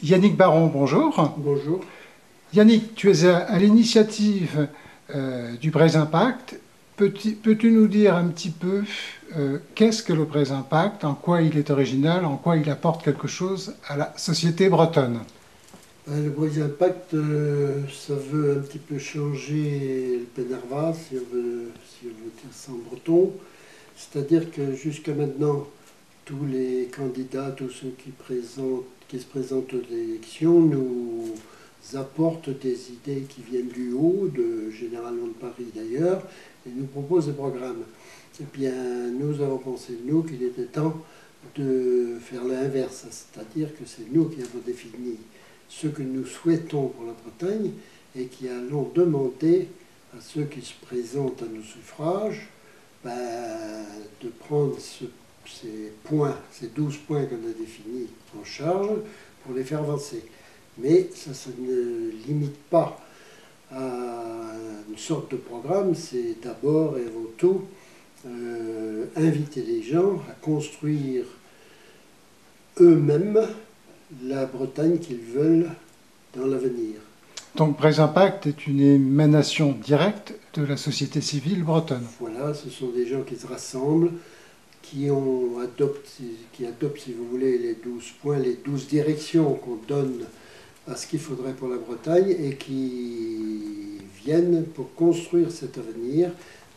Yannick Baron, bonjour. Bonjour. Yannick, tu es à l'initiative du Braise Impact. Peux-tu nous dire un petit peu qu'est-ce que le Braise Impact, en quoi il est original, en quoi il apporte quelque chose à la société bretonne? Le Brise Impact, ça veut un petit peu changer le Pénerva, si on veut dire ça en breton. C'est-à-dire que jusqu'à maintenant, tous les candidats, tous ceux qui se présentent aux élections, nous apportent des idées qui viennent du haut, généralement de Paris d'ailleurs, et nous proposent des programmes. Eh bien, nous avons pensé, nous, qu'il était temps de faire l'inverse, c'est-à-dire que c'est nous qui avons défini ce que nous souhaitons pour la Bretagne et qui allons demander à ceux qui se présentent à nos suffrages ben, de prendre ces points, ces 12 points qu'on a définis en charge pour les faire avancer. Mais ça ne limite pas à une sorte de programme, c'est d'abord et avant tout inviter les gens à construire eux-mêmes la Bretagne qu'ils veulent dans l'avenir. Donc Braise Impact est une émanation directe de la société civile bretonne. Voilà, ce sont des gens qui se rassemblent, qui adoptent, si vous voulez, les 12 points, les 12 directions qu'on donne à ce qu'il faudrait pour la Bretagne et qui viennent pour construire cet avenir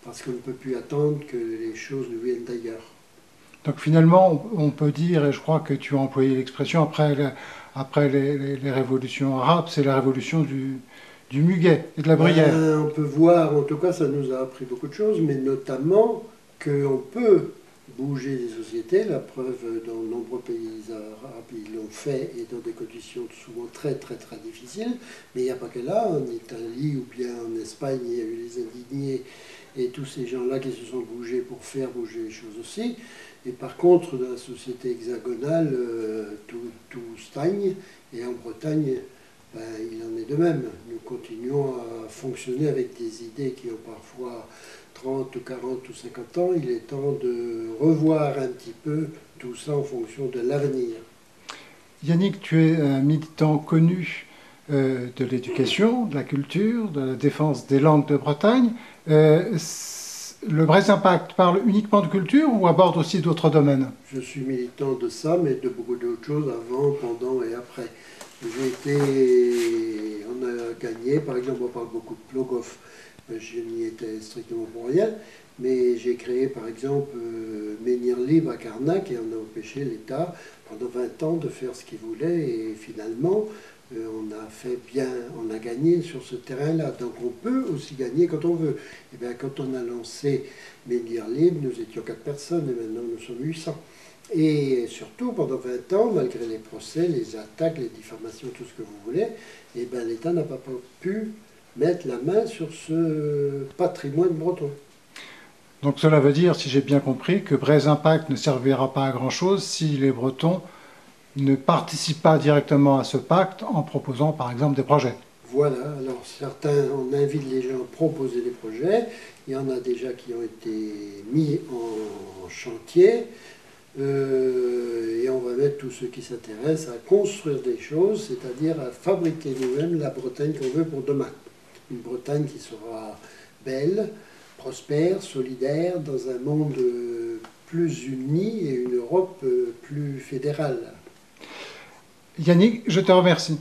parce qu'on ne peut plus attendre que les choses nous viennent d'ailleurs. Donc finalement, on peut dire, et je crois que tu as employé l'expression, après les révolutions arabes, c'est la révolution du muguet et de la bruyère. On peut voir, en tout cas ça nous a appris beaucoup de choses, mais notamment qu'on peut bouger les sociétés. La preuve, dans de nombreux pays arabes, ils l'ont fait et dans des conditions souvent très très très difficiles. Mais il n'y a pas que là, en Italie ou bien en Espagne, il y a eu les indignés et tous ces gens-là qui se sont bougés pour faire bouger les choses aussi. Et par contre, dans la société hexagonale, tout stagne. Et en Bretagne, ben, il en est de même. Nous continuons à fonctionner avec des idées qui ont parfois 30 ou 40 ou 50 ans. Il est temps de revoir un petit peu tout ça en fonction de l'avenir. Yannick, tu es un militant connu de l'éducation, de la culture, de la défense des langues de Bretagne. Le Braise Impact parle uniquement de culture ou aborde aussi d'autres domaines? Je suis militant de ça, mais de beaucoup d'autres choses avant, pendant et après. On a gagné, par exemple, on parle beaucoup de Plogoff, je n'y étais strictement pour rien, mais j'ai créé par exemple Menhir Libre à Carnac et on a empêché l'État pendant 20 ans de faire ce qu'il voulait et finalement on a fait bien, on a gagné sur ce terrain-là. Donc on peut aussi gagner quand on veut. Et bien quand on a lancé Menhir Libre, nous étions 4 personnes et maintenant nous sommes 800. Et surtout, pendant 20 ans, malgré les procès, les attaques, les diffamations, tout ce que vous voulez, eh ben, l'État n'a pas pu mettre la main sur ce patrimoine breton. Donc cela veut dire, si j'ai bien compris, que Braise Impact ne servira pas à grand-chose si les Bretons ne participent pas directement à ce pacte en proposant par exemple des projets. Voilà, alors certains, on invite les gens à proposer des projets, il y en a déjà qui ont été mis en chantier, et on va mettre tous ceux qui s'intéressent à construire des choses, c'est-à-dire à fabriquer nous-mêmes la Bretagne qu'on veut pour demain. Une Bretagne qui sera belle, prospère, solidaire, dans un monde plus uni et une Europe plus fédérale. Yannick, je te remercie.